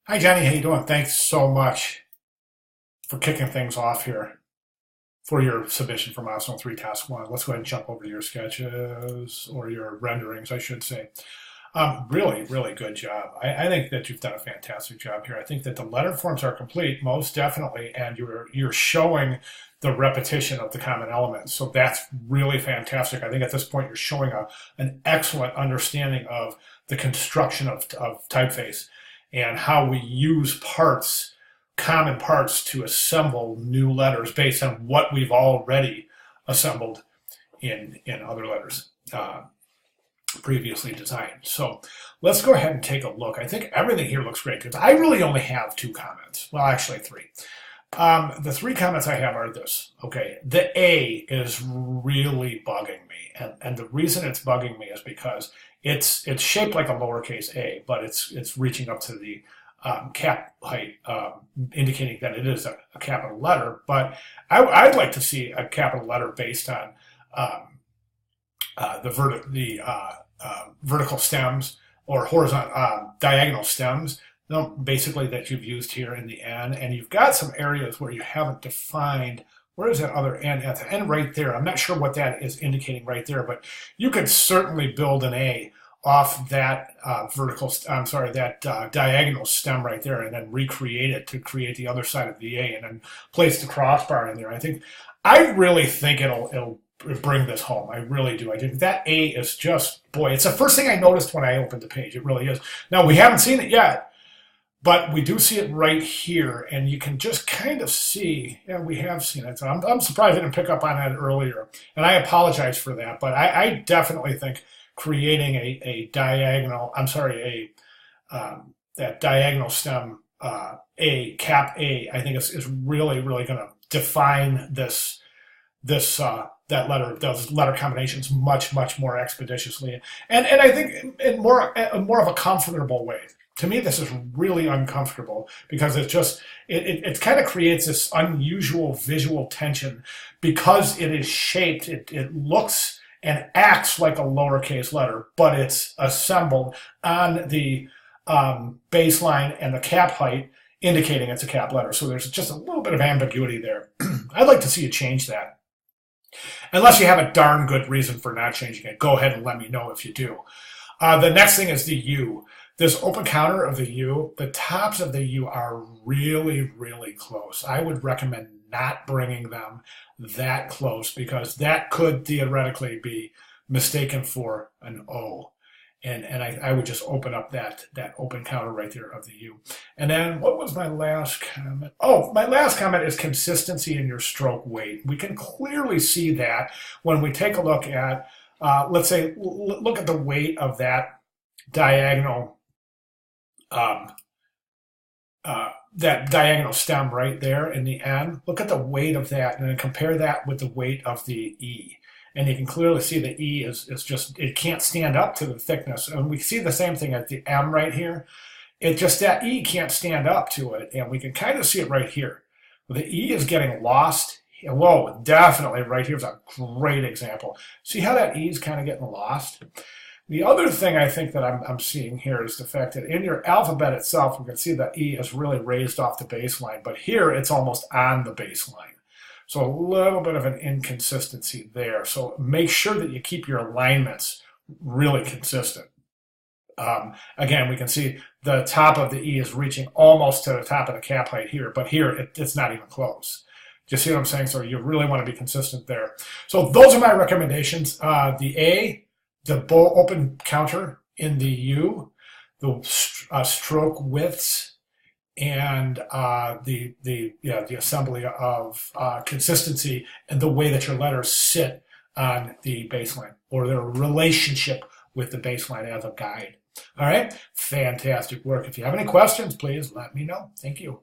Hi, Johnny. How you doing? Thanks so much for kicking things off here for your submission for Milestone 3 Task 1. Let's go ahead and jump over to your sketches, or your renderings, I should say. Really, really good job. I think that you've done a fantastic job here. I think that the letter forms are complete, most definitely, and you're showing the repetition of the common elements. So that's really fantastic. I think at this point you're showing an excellent understanding of the construction of typeface and how we use parts, common parts, to assemble new letters based on what we've already assembled in other letters previously designed. So let's go ahead and take a look. I think everything here looks great because I really only have two comments. Well, actually three. The three comments I have are this. Okay, the A is really bugging me, and the reason it's bugging me is because it's shaped like a lowercase a, but it's reaching up to the cap height, indicating that it is a capital letter. But I'd like to see a capital letter based on the vertical stems or horizontal diagonal stems, basically, that you've used here in the N, and you've got some areas where you haven't defined. Where is that other N at the end right there? I'm not sure what that is indicating right there, but you could certainly build an A off that diagonal stem right there, and then recreate it to create the other side of the A, and then place the crossbar in there. I really think it'll bring this home. I really do. I think that A is just, boy, it's the first thing I noticed when I opened the page. It really is. Now, we haven't seen it yet, but we do see it right here, and you can just kind of see, yeah, we have seen it. So I'm surprised I didn't pick up on that earlier, and I apologize for that, but I definitely think creating a diagonal, that diagonal stem, A, cap A, I think is really, really going to define that letter, those letter combinations much, much more expeditiously, and I think in more of a comfortable way. To me, this is really uncomfortable because it kind of creates this unusual visual tension because it is shaped. It looks and acts like a lowercase letter, but it's assembled on the baseline and the cap height, indicating it's a cap letter. So there's just a little bit of ambiguity there. I'd like to see you change that. Unless you have a darn good reason for not changing it, go ahead and let me know if you do. The next thing is the U. This open counter of the U, the tops of the U are really, really close. I would recommend not bringing them that close because that could theoretically be mistaken for an O. And I would just open up that open counter right there of the U. And then what was my last comment? Oh, my last comment is consistency in your stroke weight. We can clearly see that when we take a look at, let's say, look at the weight of that diagonal stem right there in the N. Look at the weight of that, and then compare that with the weight of the E. And you can clearly see the E is just, it can't stand up to the thickness. And we see the same thing at the M right here. That E can't stand up to it, and we can kind of see it right here. The E is getting lost. Whoa, definitely right here is a great example. See how that E is kind of getting lost? The other thing I think that I'm seeing here is the fact that in your alphabet itself, we can see that E is really raised off the baseline, but here it's almost on the baseline. So a little bit of an inconsistency there. So make sure that you keep your alignments really consistent. Again, we can see the top of the E is reaching almost to the top of the cap height here, but here it's not even close. Do you see what I'm saying? So you really want to be consistent there. So those are my recommendations. The A, the open counter in the U, the stroke widths, and the assembly of consistency and the way that your letters sit on the baseline, or their relationship with the baseline as a guide. All right, fantastic work. If you have any questions, please let me know. Thank you.